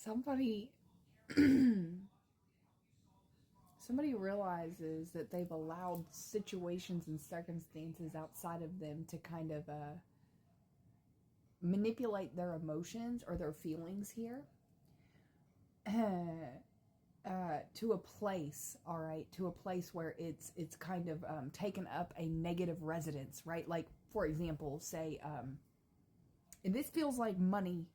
somebody somebody realizes that they've allowed situations and circumstances outside of them to kind of manipulate their emotions or their feelings here to a place, all right, to a place where it's kind of taken up a negative residence, right? Like, for example, say, and this feels like money,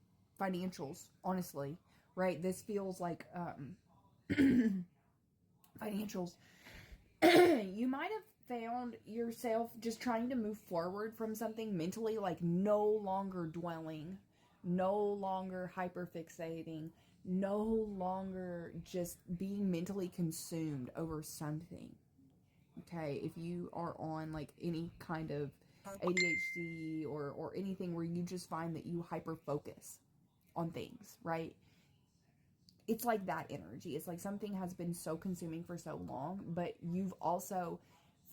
financials, honestly, right? This feels like financials. You might have found yourself just trying to move forward from something mentally, like no longer dwelling, no longer hyperfixating, no longer just being mentally consumed over something. Okay, if you are on like any kind of ADHD or anything where you just find that you hyper focus on things, right? It's like that energy. It's like something has been so consuming for so long, but you've also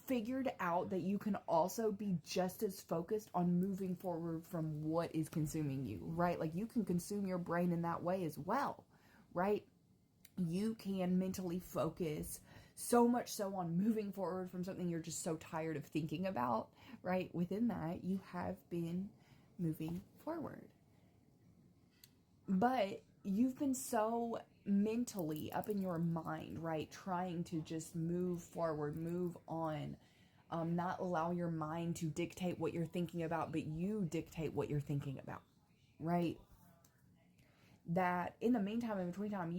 figured out that you can also be just as focused on moving forward from what is consuming you, right? Like you can consume your brain in that way as well, right? You can mentally focus so much so on moving forward from something you're just so tired of thinking about, right? Within that, you have been moving forward. But you've been so mentally up in your mind, right? Trying to just move forward, move on, not allow your mind to dictate what you're thinking about, but you dictate what you're thinking about, that in the meantime, in between time,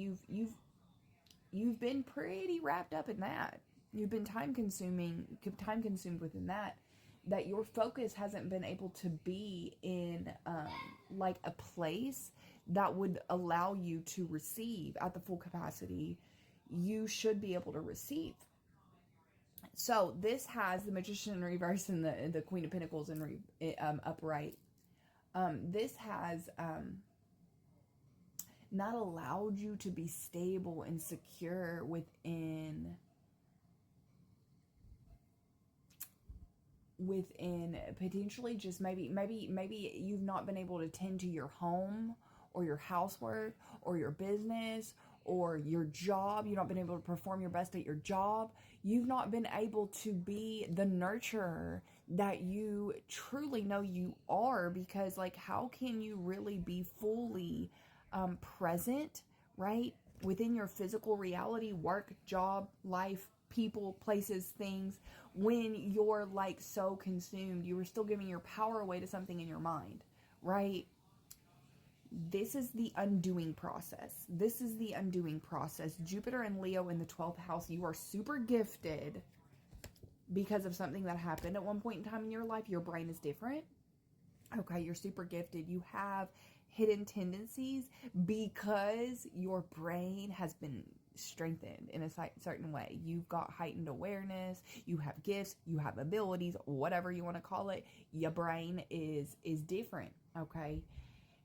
you've been pretty wrapped up in that. You've been time consumed within that your focus hasn't been able to be in like a place that would allow you to receive at the full capacity you should be able to receive. So this has the Magician in reverse and the Queen of Pentacles in upright. This has not allowed you to be stable and secure within potentially just maybe you've not been able to tend to your home or your housework or your business or your job. You've not been able to perform your best at your job. You've not been able to be the nurturer that you truly know you are, because like how can you really be fully present, right, within your physical reality, work, job, life, people, places, things, when you're like so consumed, you were still giving your power away to something in your mind, right? This is the undoing process. This is the undoing process. Jupiter and Leo in the 12th house, you are super gifted because of something that happened at one point in time in your life. Your brain is different. Okay, you're super gifted. You have hidden tendencies because your brain has been strengthened in a certain way. You've got heightened awareness, you have gifts, you have abilities, whatever you want to call it. Your brain is different, okay?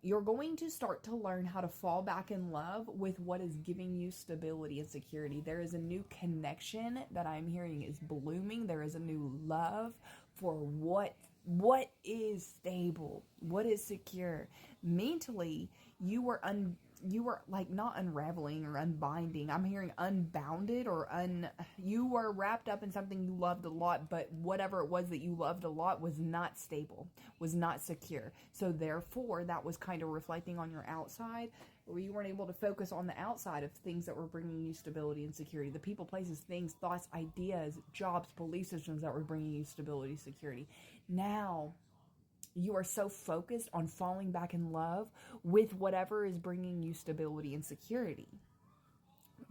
You're going to start to learn how to fall back in love with what is giving you stability and security. There is a new connection that I'm hearing is blooming. There is a new love for what is stable, what is secure. Mentally, you were like not unraveling or unbinding. I'm hearing unbounded or you were wrapped up in something you loved a lot, but whatever it was that you loved a lot was not stable, was not secure. So therefore, that was kind of reflecting on your outside, where you weren't able to focus on the outside of things that were bringing you stability and security. The people, places, things, thoughts, ideas, jobs, belief systems that were bringing you stability, security. Now, you are so focused on falling back in love with whatever is bringing you stability and security.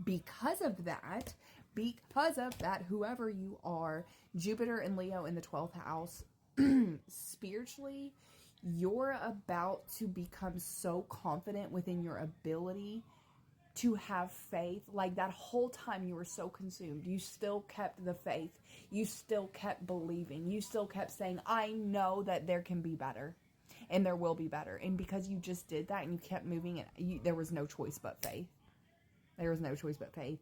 Because of that, whoever you are, Jupiter and Leo in the 12th house, spiritually, you're about to become so confident within your ability to have faith. Like that whole time you were so consumed, you still kept the faith. You still kept believing. You still kept saying, I know that there can be better and there will be better. And because you just did that and you kept moving, there was no choice but faith. There was no choice but faith.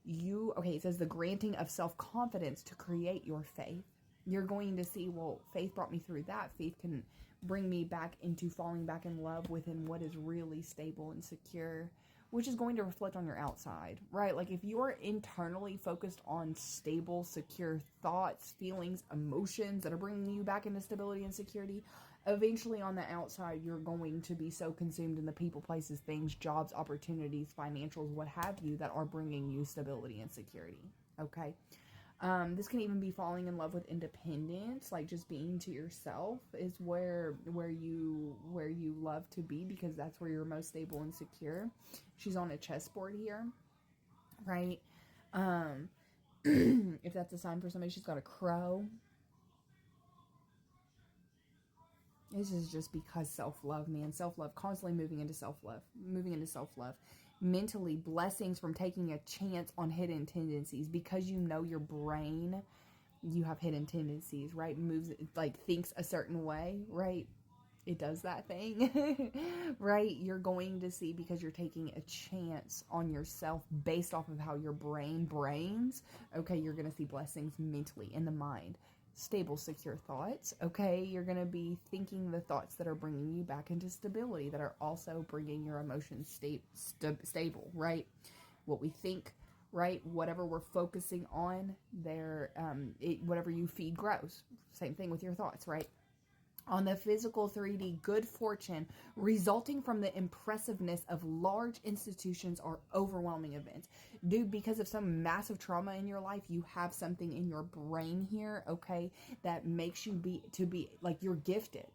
It says the granting of self-confidence to create your faith. You're going to see, well, faith brought me through that. Faith can bring me back into falling back in love within what is really stable and secure, which is going to reflect on your outside, right? Like if you're internally focused on stable, secure thoughts, feelings, emotions that are bringing you back into stability and security, eventually on the outside, you're going to be so consumed in the people, places, things, jobs, opportunities, financials, what have you, that are bringing you stability and security. Okay. This can even be falling in love with independence, like just being to yourself is where you love to be, because that's where you're most stable and secure. She's on a chessboard here, right? If that's a sign for somebody, she's got a crow. This is just because self-love, man. Self-love, constantly moving into self-love. Mentally, blessings from taking a chance on hidden tendencies, because you know your brain, you have hidden tendencies, right? Moves, like thinks a certain way, right? It does that thing, right? You're going to see, because you're taking a chance on yourself based off of how your brains, okay? You're going to see blessings mentally in the mind. Stable, secure thoughts, okay? You're going to be thinking the thoughts that are bringing you back into stability, that are also bringing your emotions stable, right? What we think, right? Whatever we're focusing on, whatever you feed grows. Same thing with your thoughts, right? On the physical 3D, good fortune resulting from the impressiveness of large institutions or overwhelming events. Dude, because of some massive trauma in your life, you have something in your brain here, okay, that makes you be like you're gifted,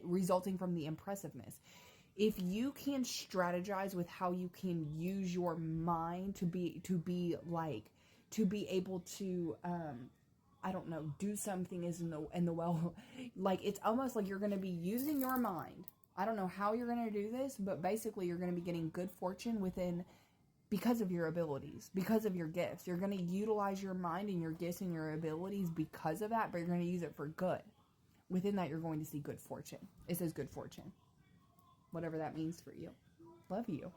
resulting from the impressiveness. If you can strategize with how you can use your mind to be able to I don't know, do something is in the well, like it's almost like you're going to be using your mind. I don't know how you're going to do this, but basically you're going to be getting good fortune because of your abilities, because of your gifts. You're going to utilize your mind and your gifts and your abilities because of that, but you're going to use it for good. Within that, you're going to see good fortune. It says good fortune. Whatever that means for you. Love you.